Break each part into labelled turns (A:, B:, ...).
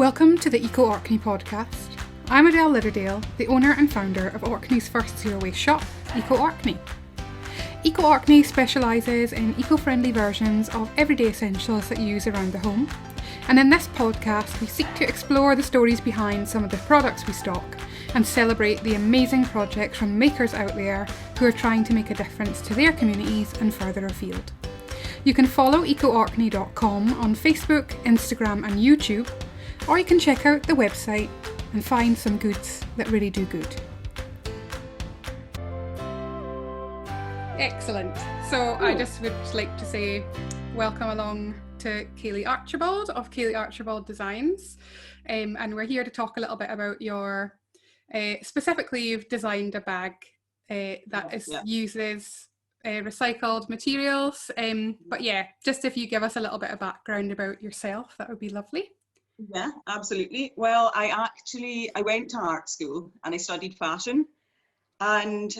A: Welcome to the Eco Orkney podcast. I'm Adele Lidderdale, the owner and founder of Orkney's first zero waste shop, Eco Orkney. Eco Orkney specialises in eco-friendly versions of everyday essentials that you use around the home. And in this podcast, we seek to explore the stories behind some of the products we stock and celebrate the amazing projects from makers out there who are trying to make a difference to their communities and further afield. You can follow ecoorkney.com on Facebook, Instagram and YouTube, or you can check out the website and find some goods that really do good. Excellent. So I just would like to say welcome along to Kayleigh Archibald of Kayleigh Archibald Designs. And we're here to talk a little bit about your, specifically you've designed a bag that uses recycled materials. But yeah, just if you give us a little bit of background about yourself, that would be lovely.
B: Yeah, absolutely. Well, I went to art school and I studied fashion. And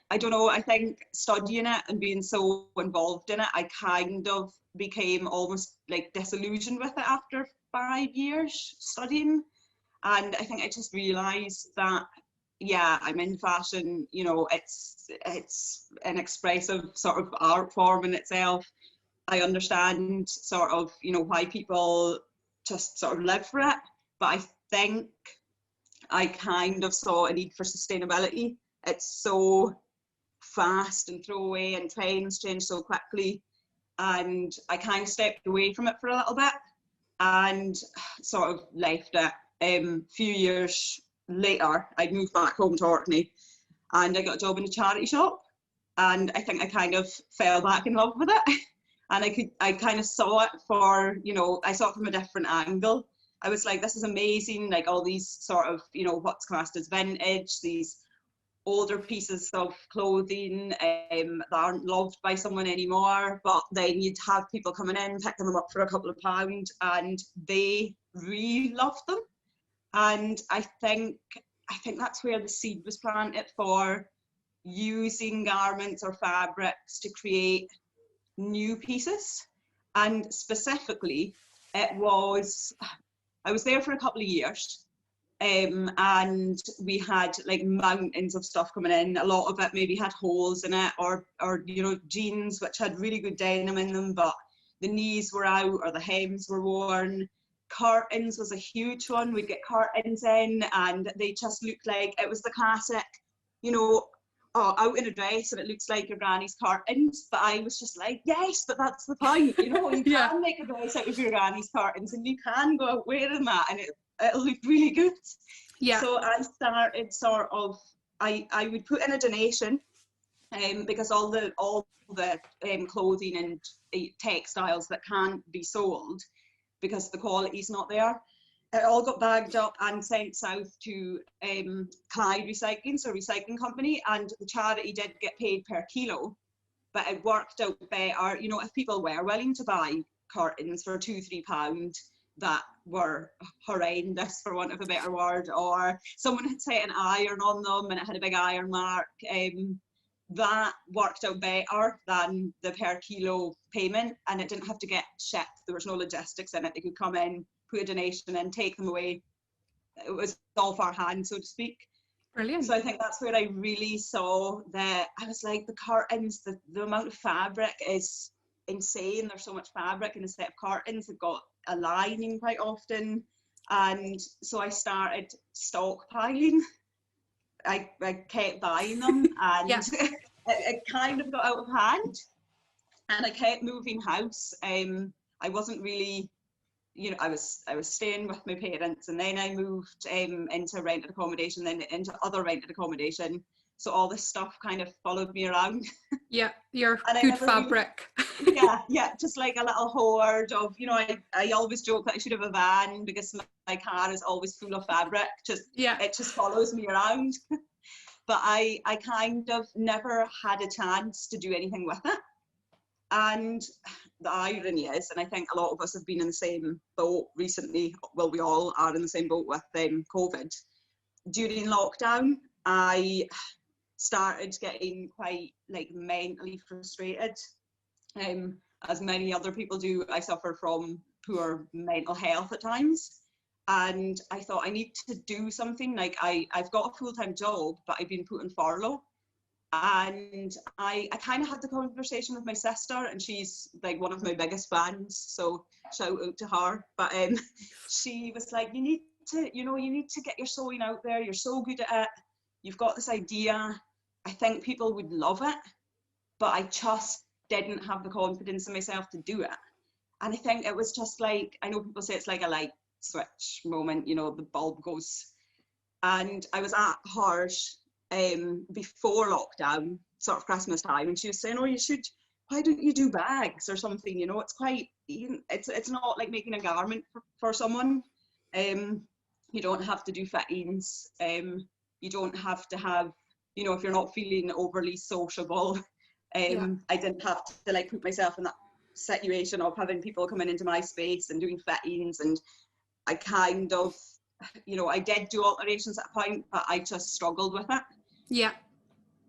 B: I don't know, I think studying it and being so involved in it, I kind of became almost like disillusioned with it after 5 years studying. And I think I just realised that, yeah, I'm in fashion, you know, it's an expressive sort of art form in itself. I understand sort of, you know, why people just sort of live for it. But I think I kind of saw a need for sustainability. It's so fast and throwaway and trends change so quickly. And I kind of stepped away from it for a little bit and sort of left it. A few years later, I'd moved back home to Orkney and I got a job in a charity shop. And I think I kind of fell back in love with it. And I kind of saw it for, you know, I saw it from a different angle. I was like, this is amazing, like all these sort of, you know, what's classed as vintage, these older pieces of clothing that aren't loved by someone anymore, but then you'd have people coming in, picking them up for a couple of pounds, and they really loved them. And I think that's where the seed was planted for using garments or fabrics to create new pieces. And specifically, I was there for a couple of years. And we had like mountains of stuff coming in. A lot of it maybe had holes in it, or you know, jeans which had really good denim in them, but the knees were out or the hems were worn. Curtains was a huge one. We'd get curtains in and they just looked like, it was the classic, you know, out in a dress and it looks like your granny's curtains. But I was just like, yes, but that's the point, you know, you can make a dress out of your granny's curtains and you can go out wearing that and it'll look really good. Yeah. So I started sort of, I would put in a donation because all the clothing and textiles that can't be sold because the quality's not there, it all got bagged up and sent south to Clyde Recycling, so recycling company, and the charity did get paid per kilo, but it worked out better, you know, if people were willing to buy curtains for £2-3 that were horrendous, for want of a better word, or someone had set an iron on them and it had a big iron mark, that worked out better than the per kilo payment, and it didn't have to get shipped. There was no logistics in it. They could come in, put a donation in, take them away. It was off our hands, so to speak.
A: Brilliant.
B: So I think that's where I really saw that. I was like, the curtains, the amount of fabric is insane. There's so much fabric in a set of curtains. They've got a lining quite often, and so I started stockpiling. I kept buying them, and it kind of got out of hand, and I kept moving house. I wasn't really, you know, I was staying with my parents, and then I moved into rented accommodation, then into other rented accommodation. So all this stuff kind of followed me around. Yeah, your good fabric. Yeah, just like a little hoard of, you know, I always joke that I should have a van because my car is always full of fabric. It just follows me around. But I kind of never had a chance to do anything with it. And the irony is, and I think a lot of us have been in the same boat recently, well, we all are in the same boat with COVID. During lockdown, I started getting quite like mentally frustrated. As many other people do, I suffer from poor mental health at times. and I thought I need to do something. Like I've got a full-time job, but I've been put on furlough. And I kind of had the conversation with my sister, and she's like one of my biggest fans, so shout out to her. But she was like, you need to get your sewing out there. You're so good at it. You've got this idea. I think people would love it, but I just didn't have the confidence in myself to do it. And I think it was just like, I know people say it's like a light switch moment, you know, the bulb goes. And I was at hers before lockdown, sort of Christmas time, and she was saying, oh, why don't you do bags or something, you know, it's quite, it's not like making a garment for someone. You don't have to do fittings, you don't have to have, you know, if you're not feeling overly sociable. I didn't have to like put myself in that situation of having people coming into my space and doing fittings, and I kind of, you know, I did do alterations at a point, but I just struggled with it.
A: Yeah.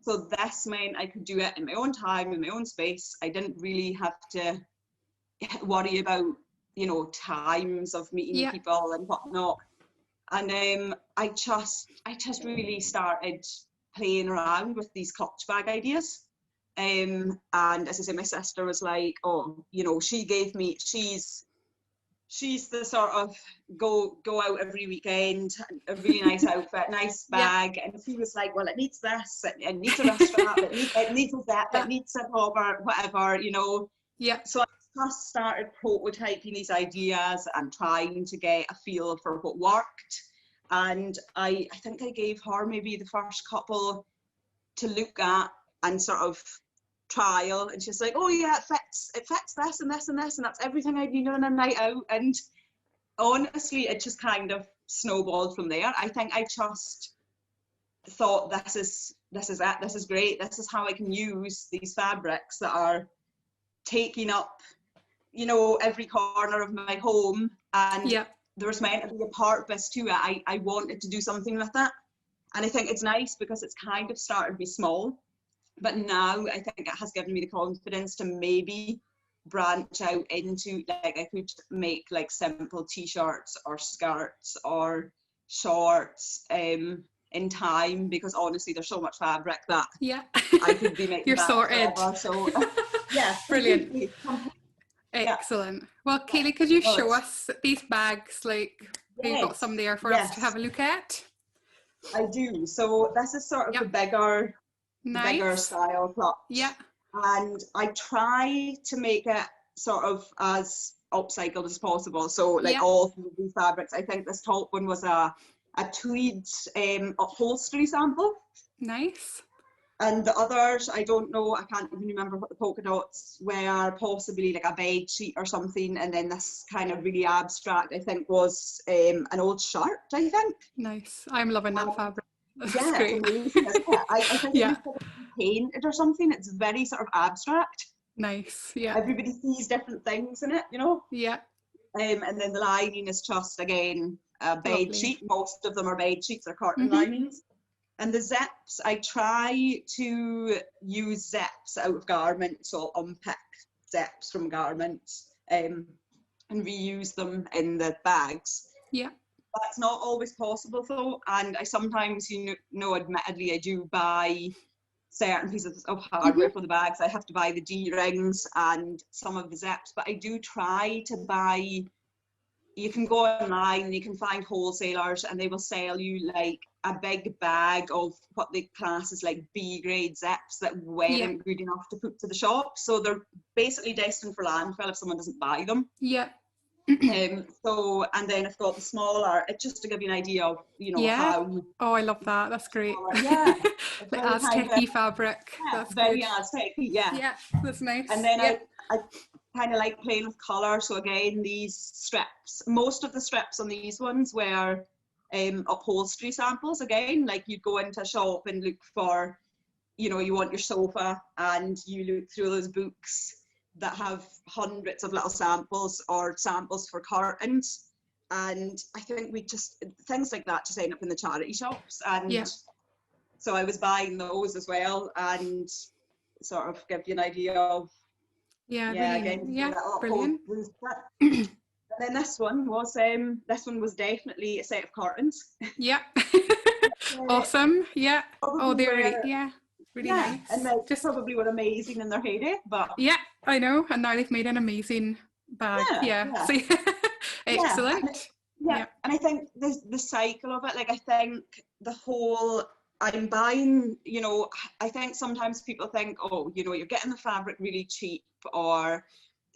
B: So this meant I could do it in my own time, in my own space. I didn't really have to worry about, you know, times of meeting people and whatnot. And I just really started playing around with these clutch bag ideas. And as I say, my sister was like, oh, you know, she gave me, she's the sort of go out every weekend, a really nice outfit, nice bag, and she was like, well, it needs this, it needs a wrist strap, it needs a zip, it needs a bobber, whatever, you know. So I just started prototyping these ideas and trying to get a feel for what worked. And I think I gave her maybe the first couple to look at and sort of trial, and she's like, oh yeah, it fits this and this and this, and that's everything I need on a night out. And honestly, it just kind of snowballed from there. I think I just thought, this is it, this is great, this is how I can use these fabrics that are taking up, you know, every corner of my home, and there was meant to be a purpose to it. I wanted to do something with it, and I think it's nice because it's kind of started to be small. But now I think it has given me the confidence to maybe branch out into, like, I could make like simple t-shirts or skirts or shorts in time, because honestly there's so much fabric that I could be making.
A: You're sorted.
B: So yeah,
A: brilliant. Excellent. Well, Kayleigh, could you show us these bags? Like, you've got some there for us to have a look at?
B: I do. So this is sort of the bigger style clutch. And I try to make it sort of as upcycled as possible. So like all of these fabrics, I think this top one was a tweed upholstery sample.
A: Nice.
B: And the others, I don't know, I can't even remember what the polka dots were, possibly like a bed sheet or something. And then this kind of really abstract, I think, was an old shirt, I think.
A: Nice. I'm loving that fabric. That's
B: great. It's amazing, isn't it? I think it's painted or something. It's very sort of abstract.
A: Nice.
B: Everybody sees different things in it, you know? And then the lining is just, again, a bed sheet. Most of them are bed sheets or curtain linings. And the zips, I try to use zips out of garments, so I'll unpick zips from garments and reuse them in the bags. That's not always possible though, and I sometimes, you know, admittedly I do buy certain pieces of hardware for the bags. I have to buy the D-rings and some of the zips, but I do try to buy, you can go online, you can find wholesalers and they will sell you like a big bag of what they class as like B-grade zips that weren't good enough to put to the shop. So they're basically destined for landfill if someone doesn't buy them. So, and then I've got the smaller, just to give you an idea of, you know, how.
A: Oh, I love that. That's great. The Aztec fabric. That's
B: very
A: good.
B: Aztec,
A: that's nice.
B: And then I kind of like playing with colour. So again, these strips, most of the strips on these ones were upholstery samples. Again, like you'd go into a shop and look for, you know, you want your sofa and you look through those books that have hundreds of little samples or samples for curtains, and I think we just, things like that just end up in the charity shops, and so I was buying those as well, and sort of give you an idea of
A: brilliant.
B: again,
A: Brilliant.
B: This then this one was definitely a set of curtains.
A: Yeah. Awesome. Yeah. Oh,
B: Probably
A: they're
B: were,
A: really, yeah, really
B: yeah,
A: nice.
B: and they
A: Just,
B: probably were amazing in their heyday, but
A: yeah, I know. And now they've made an amazing bag.
B: yeah,
A: Yeah.
B: yeah,
A: So,
B: yeah,
A: excellent.
B: yeah.
A: Yeah.
B: And I think the cycle of it, like I think the whole I'm buying, I think sometimes people think, oh, you're getting the fabric really cheap, or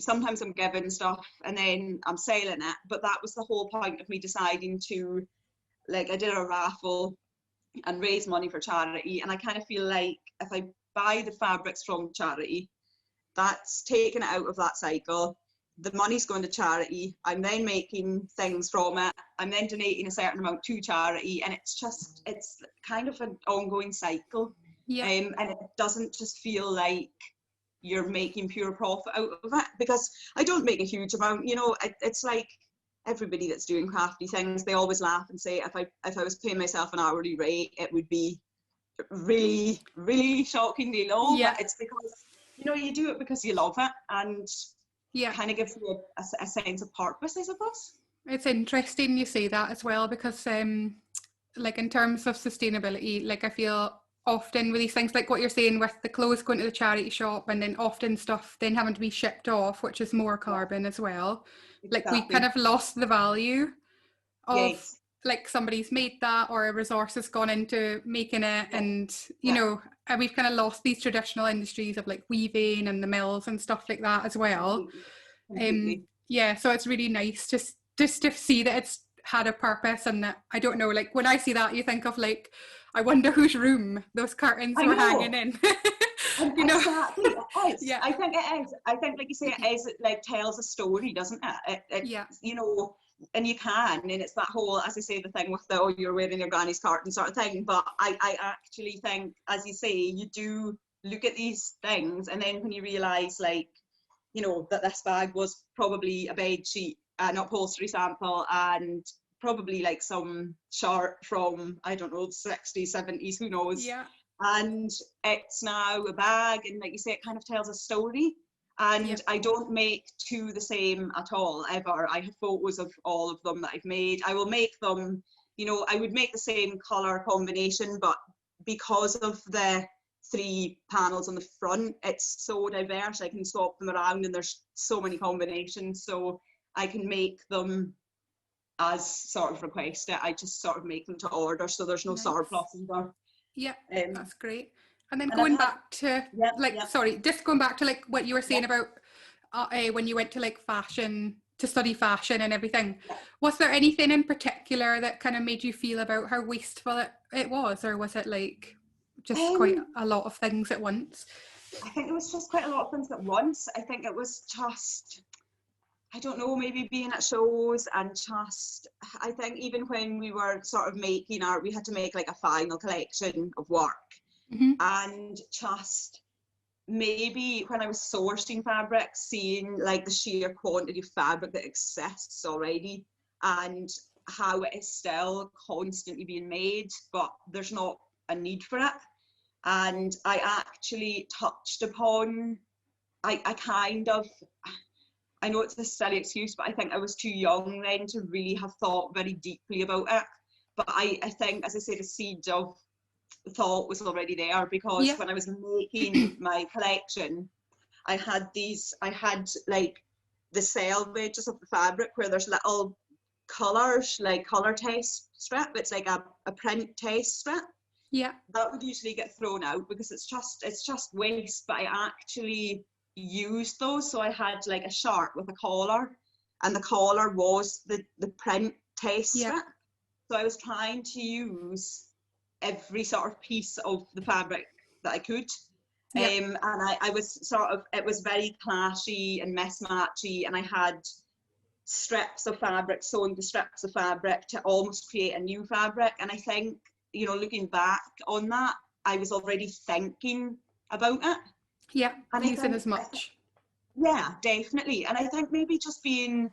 B: sometimes I'm giving stuff and then I'm selling it. But that was the whole point of me deciding to, like, I did a raffle and raise money for charity. And I kind of feel like if I buy the fabrics from charity, that's taken it out of that cycle. The money's going to charity. I'm then making things from it. I'm then donating a certain amount to charity. And it's kind of an ongoing cycle.
A: Yeah.
B: And it doesn't just feel like you're making pure profit out of it, because I don't make a huge amount. It's like everybody that's doing crafty things, they always laugh and say, if I was paying myself an hourly rate, it would be really, really shockingly low.
A: Yeah.
B: But it's because you do it because you love it, and
A: Yeah.
B: kind of gives you a sense of purpose, I suppose.
A: It's interesting you say that as well, because like in terms of sustainability, like I feel often with these things, like what you're saying with the clothes going to the charity shop, and then often stuff then having to be shipped off, which is more carbon as well. Like we
B: Exactly.
A: kind of lost the value of
B: Yes.
A: like somebody's made that, or a resource has gone into making it, and and we've kind of lost these traditional industries of like weaving and the mills and stuff like that as well.
B: Completely.
A: Yeah, so it's really nice just to see that it's had a purpose, and that, I don't know, like when I see that, you think of like, I wonder whose room those curtains were hanging in.
B: Exactly, it is.
A: Yeah.
B: I think it is. I think, like you say, it is. It like tells a story, doesn't it?
A: Yeah.
B: And you can, and it's that whole, as I say, the thing with the, oh, you're wearing your granny's curtain sort of thing. But I actually think, as you say, you do look at these things, and then when you realise, like, that this bag was probably a bed sheet, an upholstery sample, and probably like some shirt from, I don't know, the 60s, 70s, who knows.
A: Yeah.
B: And it's now a bag, and like you say, it kind of tells a story. And I don't make two the same at all, ever. I have photos of all of them that I've made. I will make them, I would make the same colour combination, but because of the 3 panels on the front, it's so diverse, I can swap them around, and there's so many combinations, so I can make them as sort of requested. I just sort of make them to order, so there's no surpluses or.
A: Yeah, that's great. And then
B: and
A: going back to
B: sorry,
A: just going back to like what you were saying about when you went to like fashion, to study fashion and everything, was there anything in particular that kind of made you feel about how wasteful it was, or was it like just quite a lot of things at once?
B: I think it was just quite a lot of things at once. I think it was just, I don't know, maybe being at shows, and just, I think even when we were sort of making art, we had to make like a final collection of work. And just maybe when I was sourcing fabric, seeing like the sheer quantity of fabric that exists already, and how it is still constantly being made, but there's not a need for it. And I actually touched upon, I know it's a silly excuse, but I think I was too young then to really have thought very deeply about it. But I think, as I say, the seed of thought was already there, because when I was making my collection, I had like the selvages of the fabric, where there's little colours, like colour test strip. It's like a print test strip. Yeah. That would usually get thrown out because it's just waste, but I actually used those. So I had like a shirt with a collar, and the collar was the print test strip. So I was trying to use every sort of piece of the fabric that I could. And I was sort of, it was very clashy and mismatchy, and I had strips of fabric sewn to strips of fabric to almost create a new fabric. And I think, looking back on that, I was already thinking about it. Yeah, and using as much. Yeah, definitely. And I think maybe just being,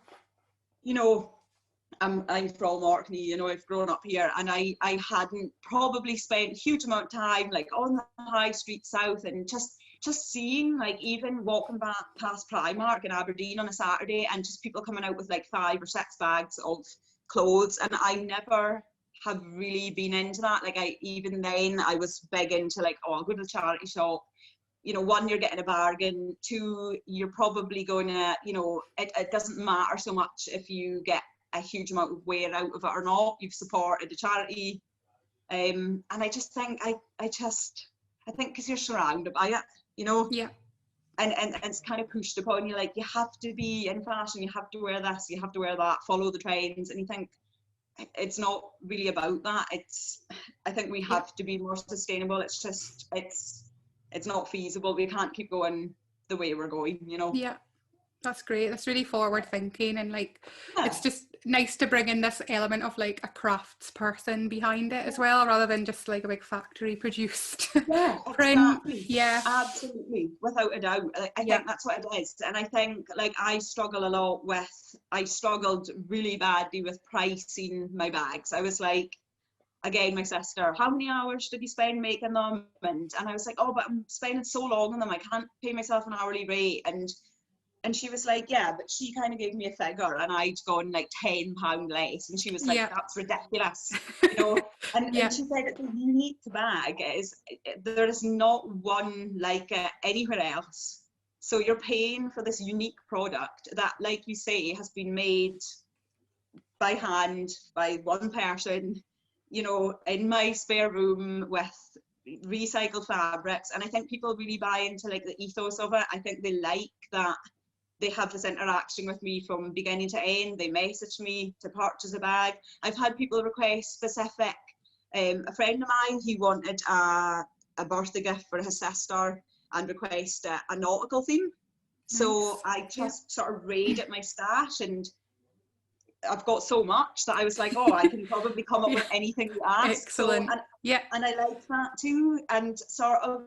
B: I'm from Orkney, I've grown up here, and I hadn't probably spent a huge amount of time like on the high street south, and just just seeing, like, even walking back past Primark in Aberdeen on a Saturday and just people coming out with like 5 or 6 bags of clothes, and I never have really been into that. Like, even then I was big into like, oh, I'll go to the charity shop. You know, 1, you're getting a bargain. 2, you're probably going to, you know, it doesn't matter so much if you get a huge amount of wear out of it or not. You've supported the charity. And I just think, I think because you're surrounded by it, you know,
A: Yeah.
B: and it's kind of pushed upon you, like, you have to be in fashion, you have to wear this, you have to wear that, follow the trends, and you think it's not really about that. I think we have to be more sustainable. It's just, it's not feasible. We can't keep going the way we're going, you know.
A: Yeah. That's great. That's really forward thinking, and like,
B: Yeah.
A: it's just nice to bring in this element of like a crafts person behind it as well, rather than just like a big factory produced
B: Yeah,
A: print.
B: exactly.
A: Yeah,
B: Absolutely, without a doubt. I think that's what it is. And I think, like, I struggled really badly with pricing my bags. I was like, again, my sister, how many hours did you spend making them? And I was like, oh, but I'm spending so long on them, I can't pay myself an hourly rate. And she was like, yeah, but she kind of gave me a figure, and I'd gone like £10 less, and she was like, that's ridiculous, you know. And she said it's a unique bag. There is not one like it anywhere else. So you're paying for this unique product that, like you say, has been made by hand by one person, you know, in my spare room with recycled fabrics. And I think people really buy into like the ethos of it. I think they like that they have this interaction with me from beginning to end. They message me to purchase a bag. I've had people request specific, a friend of mine, he wanted a birthday gift for his sister and request a nautical theme. So I just sort of raided my stash, and I've got so much that I was like, oh, I can probably come up with anything you ask.
A: Excellent.
B: So, and I like that too. And sort of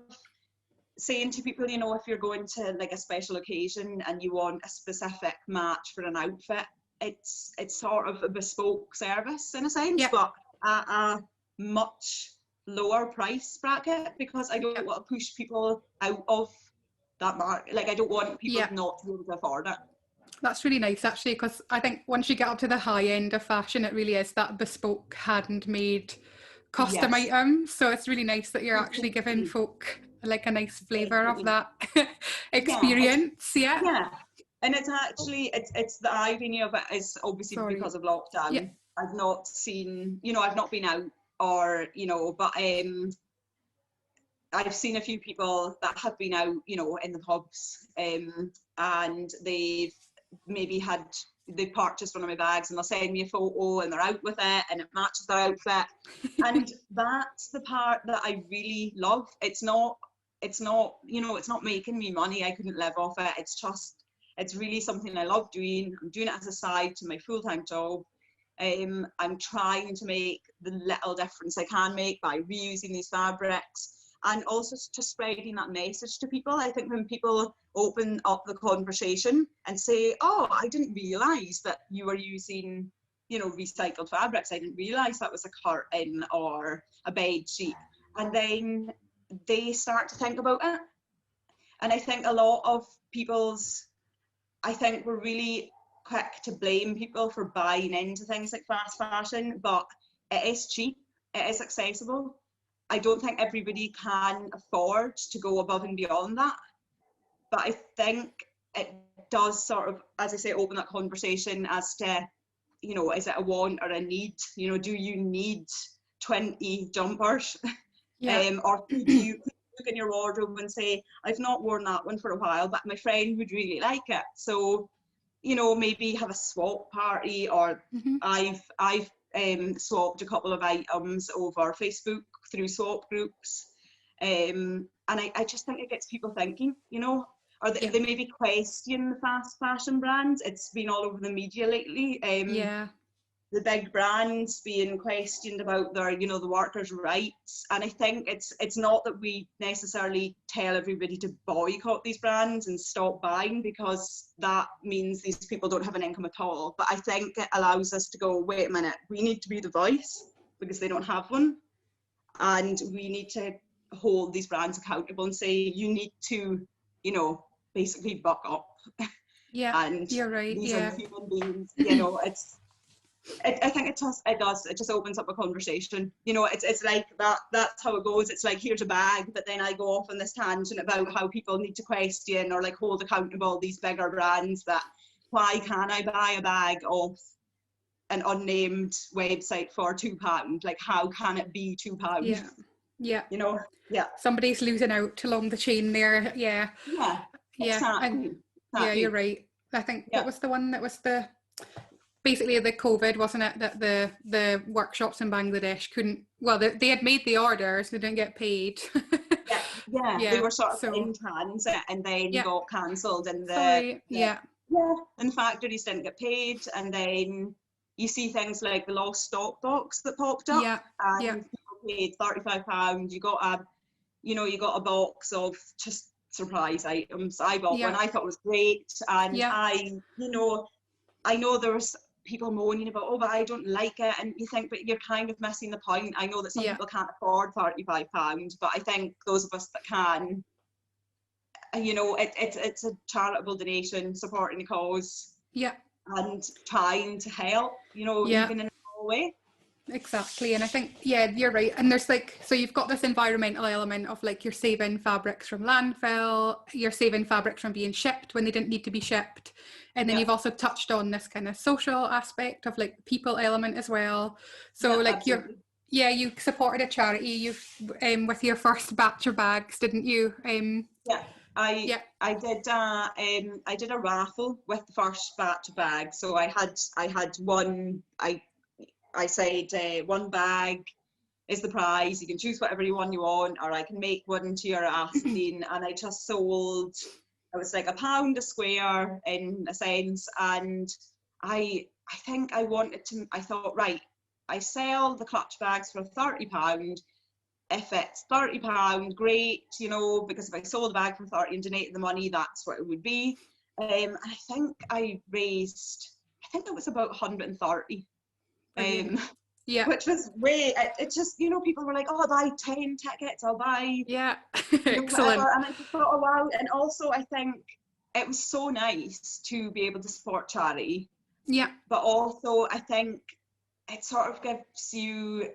B: saying to people, you know, if you're going to like a special occasion and you want a specific match for an outfit, it's sort of a bespoke service in a sense, but at a much lower price bracket, because I don't want to push people out of that market. Like, I don't want people not to be able to afford it.
A: That's really nice, actually, because I think once you get up to the high end of fashion, it really is that bespoke, hand-made custom item. So it's really nice that you're actually giving folk like a nice flavour of that experience. Yeah.
B: And it's actually, it's the irony of it is obviously because of lockdown. I've not seen, you know, I've not been out, or, you know, but I've seen a few people that have been out, you know, in the pubs, and they've maybe they purchased one of my bags, and they'll send me a photo and they're out with it and it matches their outfit. And that's the part that I really love. It's not, you know, it's not making me money. I couldn't live off it. It's just, it's really something I love doing. I'm doing it as a side to my full-time job. I'm trying to make the little difference I can make by reusing these fabrics, and also just spreading that message to people. I think when people open up the conversation and say, oh, I didn't realise that you were using, you know, recycled fabrics. I didn't realise that was a curtain or a bed sheet. And then they start to think about it. And I think a lot of I think we're really quick to blame people for buying into things like fast fashion, but it is cheap, it is accessible. I don't think everybody can afford to go above and beyond that. But I think it does sort of, as I say, open that conversation as to, you know, is it a want or a need? You know, do you need 20 jumpers? Or could you look in your wardrobe and say, I've not worn that one for a while, but my friend would really like it. So, you know, maybe have a swap party, or I've swapped a couple of items over Facebook through swap groups, and I just think it gets people thinking, you know, or they maybe question the fast fashion brands. It's been all over the media lately. The big brands being questioned about their, you know, the workers' rights. And I think it's not that we necessarily tell everybody to boycott these brands and stop buying, because that means these people don't have an income at all. But I think it allows us to go, wait a minute, we need to be the voice because they don't have one. And we need to hold these brands accountable and say, you need to, you know, basically buck up.
A: Yeah,
B: And
A: you're right.
B: these
A: Yeah.
B: are human beings, you know. I think it just opens up a conversation, you know. It's like that's how it goes. It's like, here's a bag, but then I go off on this tangent about how people need to question or like hold accountable these bigger brands, that why can't I buy a bag off an unnamed website for £2? Like, how can it be £2?
A: Yeah. Yeah.
B: You know. Yeah.
A: Somebody's losing out along the chain there. Yeah.
B: Yeah.
A: Yeah. And
B: Exactly.
A: yeah, you're right. I think, what was the one that was basically the COVID, wasn't it, that the workshops in Bangladesh couldn't, well, they had made the orders, they didn't get paid.
B: Yeah, they were sort of in transit and then got cancelled, and the factories didn't get paid, and then you see things like the lost stock box that popped up, and people paid £35. You got a box of just surprise items. I bought one, I thought it was great, and I know there was people moaning about, oh, but I don't like it, and you think, but you're kind of missing the point. I know that some people can't afford £35, but I think those of us that can, you know, it's a charitable donation, supporting the cause, and trying to help, you know, even in a small way.
A: Exactly. And I think, you're right. And there's like, so you've got this environmental element of like, you're saving fabrics from landfill, you're saving fabrics from being shipped when they didn't need to be shipped. And then you've also touched on this kind of social aspect of like people element as well. So like
B: absolutely.
A: you supported a charity, with your first batch of bags, didn't you?
B: I did a raffle with the first batch of bags. So I had one, I said, one bag is the prize. You can choose whatever one you want, or I can make one to your asking. And I just sold, it was like £1 a square in a sense. And I think I thought, right, I sell the clutch bags for £30. If it's £30, great, you know, because if I sold the bag for 30 and donated the money, that's what it would be. And I think I raised, it was about 130. Which was it's just, you know, people were like, oh, I'll buy 10 tickets, I'll buy
A: excellent.
B: Whatever. And I just thought, oh wow. And also I think it was so nice to be able to support charity, but also I think it sort of gives you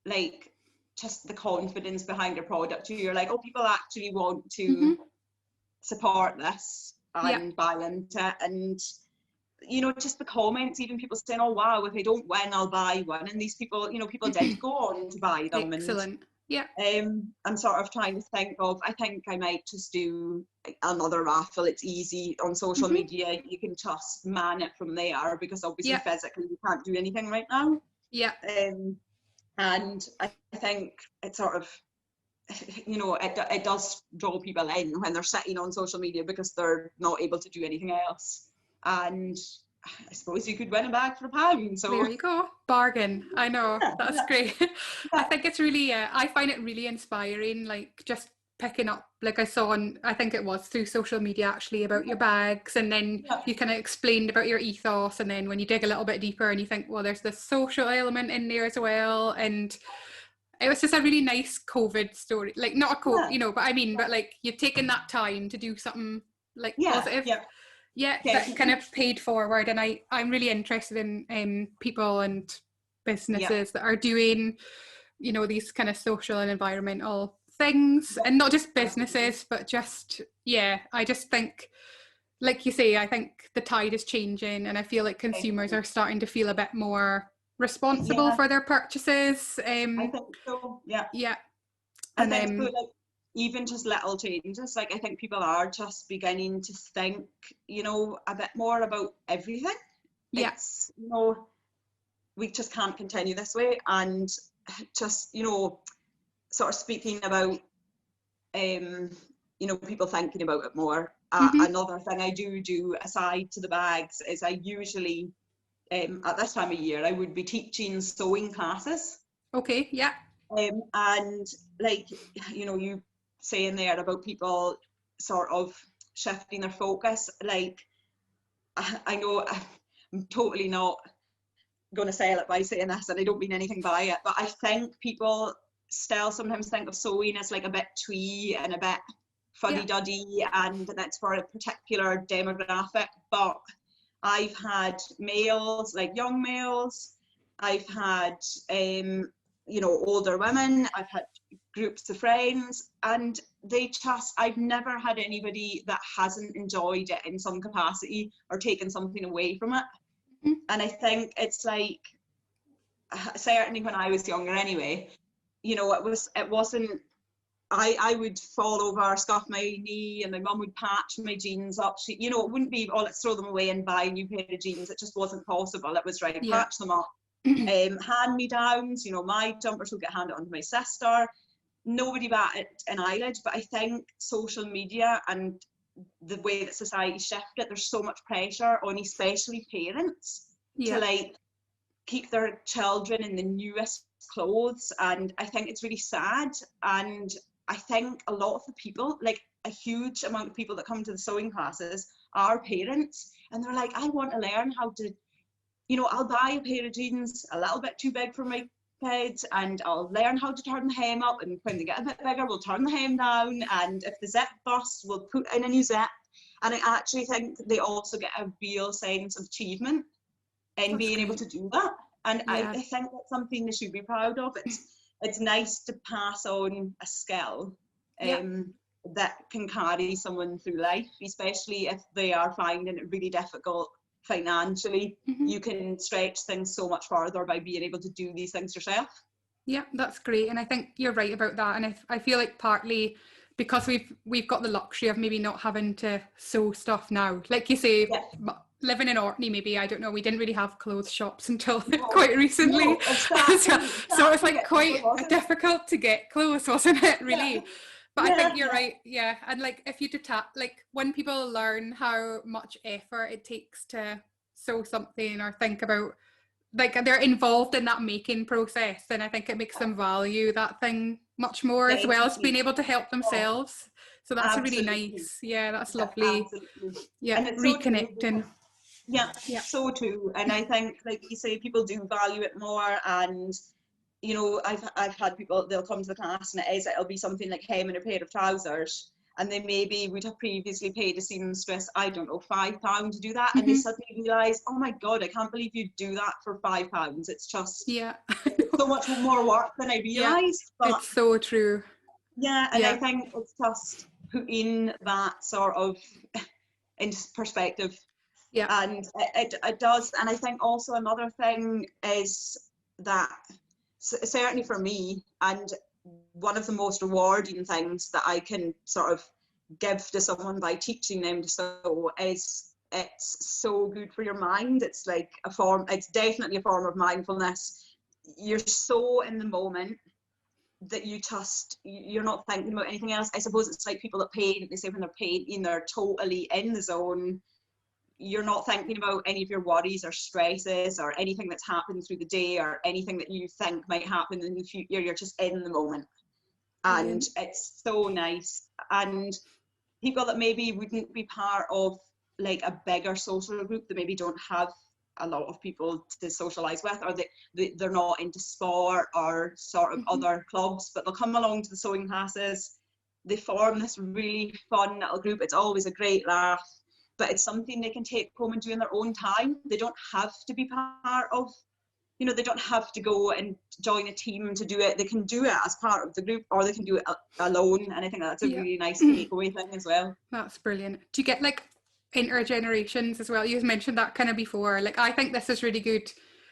B: like just the confidence behind your product. You're like, oh, people actually want to support this and buy into it. And you know, just the comments, even people saying, oh wow, if I don't win, I'll buy one. And these people, you know, people did go on to buy them.
A: Excellent.
B: I'm sort of trying to think of, I think I might just do another raffle. It's easy on social media. You can just man it from there, because obviously physically you can't do anything right now. And I think it sort of, you know, it does draw people in when they're sitting on social media because they're not able to do anything else. And I suppose you could win a bag for £1. So
A: there you go, bargain. I know, that's great. I think it's really, I find it really inspiring, like just picking up, like I saw on, I think it was through social media actually, about your bags, and then you kind of explained about your ethos, and then when you dig a little bit deeper and you think, well, there's this social element in there as well. And it was just a really nice COVID story, like not a COVID, you know, but I mean, but like you've taken that time to do something like positive. That kind of paid forward. And I'm really interested in people and businesses that are doing, you know, these kind of social and environmental things, and not just businesses, but just, I just think, like you say, I think the tide is changing, and I feel like consumers are starting to feel a bit more responsible for their purchases.
B: I think so,
A: And
B: I think so, like, even just little changes, like I think people are just beginning to think, you know, a bit more about everything. It's, you know, we just can't continue this way. And just, you know, sort of speaking about, you know, people thinking about it more. Another thing I do aside to the bags is I usually, at this time of year, I would be teaching sewing classes. And like, you know, you saying there about people sort of shifting their focus, like I know I'm totally not going to sell it by saying this, and I don't mean anything by it, but I think people still sometimes think of sewing as like a bit twee and a bit fuddy-duddy, and that's for a particular demographic. But I've had males, like young males, I've had you know, older women, I've had groups of friends, and I've never had anybody that hasn't enjoyed it in some capacity or taken something away from it.
A: Mm-hmm.
B: And I think it's like, certainly when I was younger anyway, you know, it wasn't, I would fall over, scuff my knee, and my mum would patch my jeans up. You know, it wouldn't be, oh, let's throw them away and buy a new pair of jeans. It just wasn't possible. It was, right, patch them up. Hand-me-downs, you know, my jumpers would get handed on to my sister. Nobody batted an eyelid. But I think social media and the way that society shifted, there's so much pressure on especially parents to like keep their children in the newest clothes, and I think it's really sad. And I think a lot of the people, like a huge amount of people that come to the sewing classes are parents, and they're like, I want to learn how to, you know, I'll buy a pair of jeans a little bit too big for my kids, and I'll learn how to turn the hem up, and when they get a bit bigger we'll turn the hem down, and if the zip bursts we'll put in a new zip. And I actually think they also get a real sense of achievement in being able to do that. And I think that's something they should be proud of. It's nice to pass on a skill that can carry someone through life, especially if they are finding it really difficult financially. You can stretch things so much further by being able to do these things yourself. Yeah,
A: that's great. And I think you're right about that. And I feel like partly because we've got the luxury of maybe not having to sew stuff now. Like you say, living in Orkney, maybe, I don't know, we didn't really have clothes shops until quite recently.
B: No, exactly.
A: So it's like quite difficult to get clothes, wasn't it, really? But I think you're right, and like if you like when people learn how much effort it takes to sew something or think about, like they're involved in that making process, then I think it makes them value that thing much more, as well as being able to help themselves. So that's really nice. Yeah, that's lovely. Yeah, and it's reconnecting.
B: So true. And I think, like you say, people do value it more. And you know, I've had people, they'll come to the class and it'll be something like hemming a pair of trousers, and they maybe would have previously paid a seamstress, I don't know, £5 to do that, and they suddenly realise, oh my god, I can't believe you do that for £5. It's just so much more work than I realised. But
A: it's so true.
B: And I think it's just putting that sort of into perspective. And it does. And I think also another thing is that, certainly for me, and one of the most rewarding things that I can sort of give to someone by teaching them to sew is it's so good for your mind. It's like it's definitely a form of mindfulness. You're so in the moment that you're not thinking about anything else. I suppose it's like people that paint, they say when they're painting, they're totally in the zone. You're not thinking about any of your worries or stresses or anything that's happened through the day or anything that you think might happen in the future. You're just in the moment. And it's so nice. And people that maybe wouldn't be part of like a bigger social group, that maybe don't have a lot of people to socialise with, or they're not into sport or sort of other clubs, but they'll come along to the sewing classes. They form this really fun little group. It's always a great laugh. But it's something they can take home and do in their own time. They don't have to be part of, you know, they don't have to go and join a team to do it. They can do it as part of the group, or they can do it alone. And I think that's a really nice takeaway thing as well. That's brilliant. Do you get like intergenerations as well? You've mentioned that kind of before. Like, I think this is really good.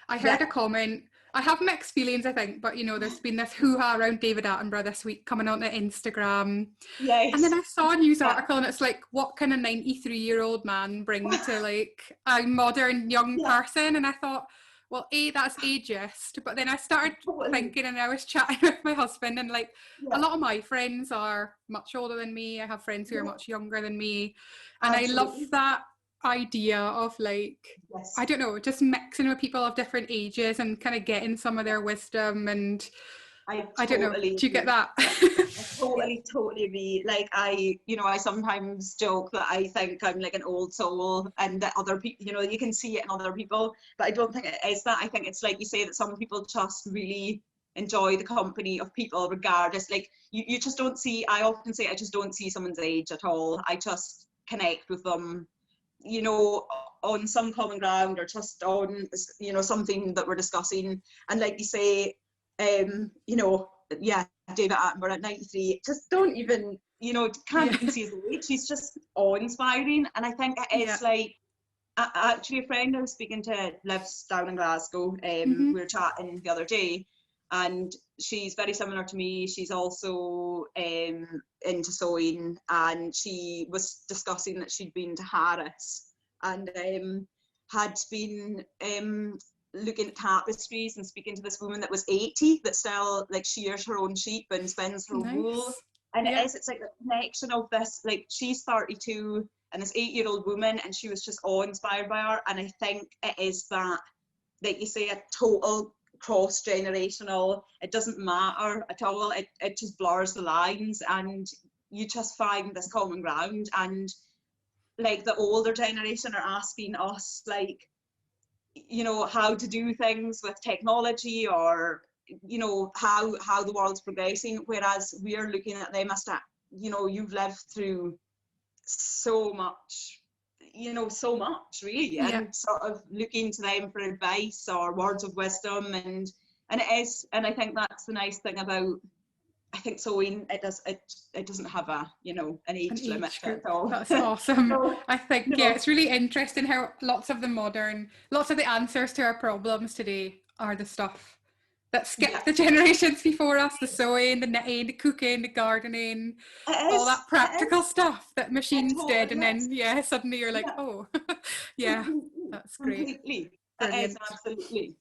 B: I heard a comment. I have mixed feelings, I think, but you know, there's been this hoo-ha around David Attenborough this week coming onto Instagram. And then I saw a news article and it's like, what can a 93-year-old man bring to like a modern young person? And I thought, well, that's ageist. But then I started thinking, and I was chatting with my husband, and like a lot of my friends are much older than me. I have friends who are much younger than me. And I love that idea of like, I don't know, just mixing with people of different ages and kind of getting some of their wisdom. And I don't know, do you get that? I totally agree. Like, I sometimes joke that I think I'm like an old soul, and that other people, you know, you can see it in other people, but I don't think it is that. I think it's like you say, that some people just really enjoy the company of people regardless. Like you just don't see, I often say I just don't see someone's age at all. I just connect with them, you know, on some common ground, or just on, you know, something that we're discussing. And like you say, you know, yeah, David Attenborough at 93, just don't even, you know, can't even see his age. He's just awe-inspiring. And I think it is like, actually a friend I was speaking to lives down in Glasgow. We were chatting the other day, and she's very similar to me. She's also into sewing, and she was discussing that she'd been to Harris and had been looking at tapestries and speaking to this woman that was 80 that still like shears her own sheep and spins her own wool. And it's like a connection of this, like she's 32 and this 8-year-old woman, and she was just awe-inspired by her. And I think it is that, like you say, a total cross-generational, it doesn't matter at all, it just blurs the lines, and you just find this common ground. And like the older generation are asking us, like, you know, how to do things with technology, or, you know, how the world's progressing, whereas we're looking at them as that, you know, you've lived through so much, you know, so much really, and sort of looking to them for advice or words of wisdom, and it is, and I think that's the nice thing about, I think sewing, it doesn't have a, you know, an age limit at all.
A: That's awesome.
B: So,
A: I think,
B: you know,
A: it's really interesting how lots of the answers to our problems today are the stuff that skipped the generations before us, the sewing, the knitting, the cooking, the gardening, all that practical stuff that machines did. And then, suddenly you're like, oh, that's great.
B: Completely.
A: Brilliant.
B: It is, absolutely.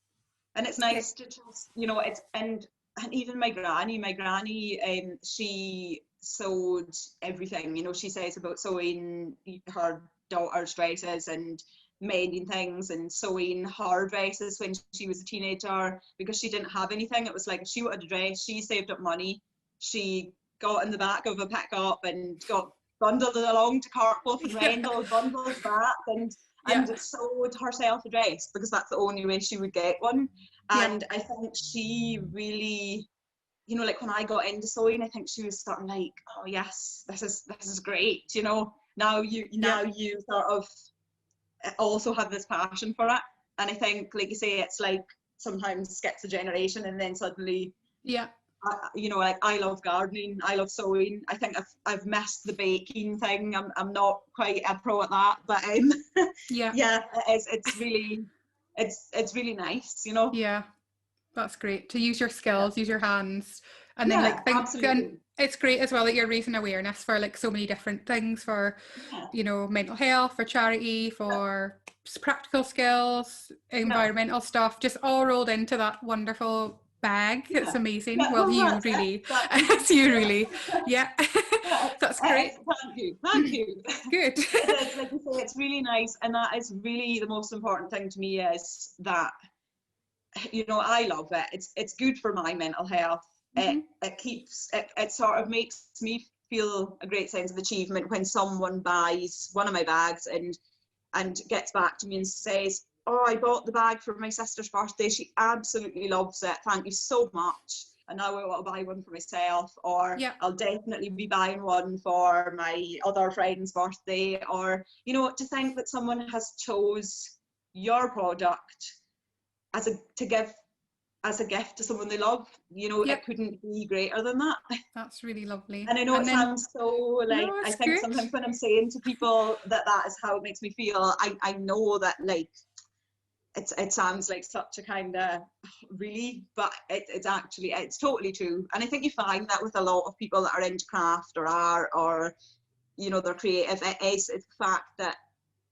B: And it's nice to just, you know, it's, and even my granny, she sewed everything, you know. She says about sewing her daughter's dresses and mending things and sewing her dresses when she was a teenager, because she didn't have anything. It was like, if she wanted a dress, she saved up money, she got in the back of a pickup and got bundled it along to Cartclough and Rendell, bundled back, and sewed herself a dress, because that's the only way she would get one. And I think she really, you know, like when I got into sewing, I think she was sort of like, oh yes, this is great, you know, now you sort of also have this passion for it. And I think, like you say, it's like sometimes skips a generation, and then suddenly, you know, like I love gardening, I love sewing. I think I've missed the baking thing. I'm not quite a pro at that, but it's really nice, you know.
A: Yeah, that's great to use your skills, use your hands, and then like think.
B: Absolutely.
A: It's great as well that you're raising awareness for like so many different things, for you know, mental health, for charity, for practical skills, environmental stuff, just all rolled into that wonderful bag. It's amazing. Well, you really, it's you really, that's great.
B: Thank you.
A: Good.
B: Like you say, it's really nice, and that is really the most important thing to me, is that, you know, I love it. It's good for my mental health. It sort of makes me feel a great sense of achievement when someone buys one of my bags and gets back to me and says, oh, I bought the bag for my sister's birthday, she absolutely loves it, thank you so much, and now I want to buy one for myself, or I'll definitely be buying one for my other friend's birthday. Or, you know, to think that someone has chose your product as a gift to someone they love, you know, it couldn't be greater than that.
A: That's really lovely.
B: And I know sounds so, like, no, I think sometimes when I'm saying to people that is how it makes me feel, I know that, like, it sounds like such a kind of really, but it's actually, it's totally true. And I think you find that with a lot of people that are into craft or art, or, you know, they're creative. It's the fact that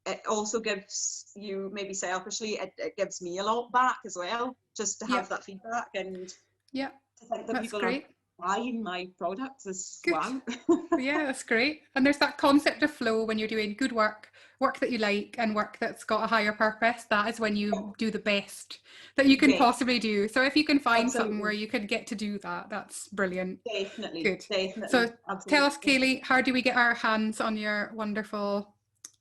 B: it also gives you, maybe selfishly, it gives me a lot back as well, just to have that feedback, and to think that people are buying my products is wow.
A: Yeah, that's great. And there's that concept of flow when you're doing good work that you like, and work that's got a higher purpose. That is when you do the best that you can possibly do. So if you can find something where you can get to do that, that's brilliant.
B: Definitely.
A: Good.
B: Definitely.
A: So tell us, Kayleigh, how do we get our hands on your wonderful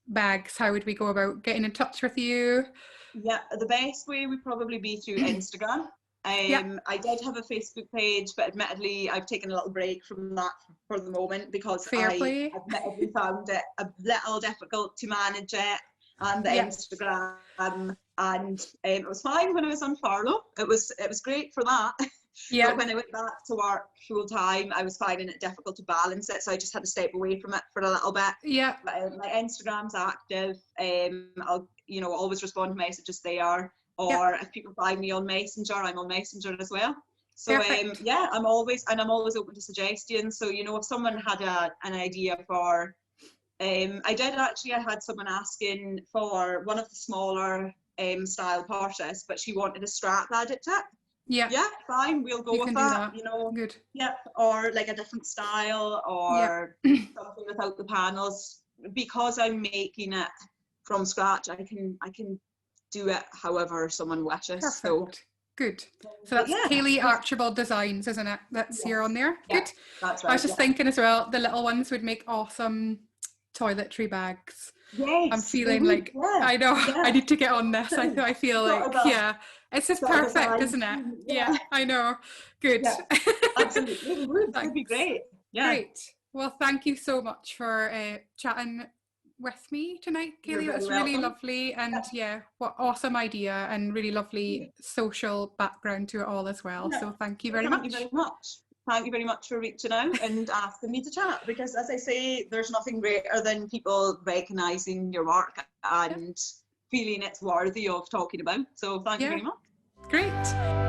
A: bags? How would we go about getting in touch with you?
B: Yeah, the best way would probably be through Instagram. I did have a Facebook page, but admittedly I've taken a little break from that for the moment because
A: Fair
B: I
A: play.
B: admittedly found it a little difficult to manage it, and the Instagram, and it was fine when I was on furlough. It was great for that.
A: Yeah.
B: But when I went back to work full time, I was finding it difficult to balance it, so I just had to step away from it for a little bit.
A: Yeah.
B: My Instagram's active. I'll always respond to messages there, or if people find me on Messenger, I'm on Messenger as well. So I'm always open to suggestions. So if someone had an idea for, I had someone asking for one of the smaller style purses, but she wanted a strap added to it.
A: Yeah.
B: Yeah, fine, we'll go with that.
A: Good.
B: Yeah, or like a different style, or something without the panels. Because I'm making it from scratch, I can do it however someone wishes.
A: Perfect.
B: So
A: good. So that's Kayleigh Archibald Designs, isn't it? That's here on there.
B: Yeah,
A: good.
B: That's right.
A: I was just thinking as well, the little ones would make awesome toiletry bags.
B: Yes,
A: I'm feeling like I know I need to get on this. I feel like it's just perfect, isn't it? Yeah, I know. Good.
B: Yeah, absolutely, it would be great. Yeah.
A: Great. Well, thank you so much for chatting with me tonight, Kayleigh. That's really lovely, and what awesome idea, and really lovely social background to it all as well. So thank you very much.
B: Thank you very much. Thank you very much for reaching out and asking me to chat, because as I say, there's nothing greater than people recognising your work and feeling it's worthy of talking about. So thank you very much.
A: Great.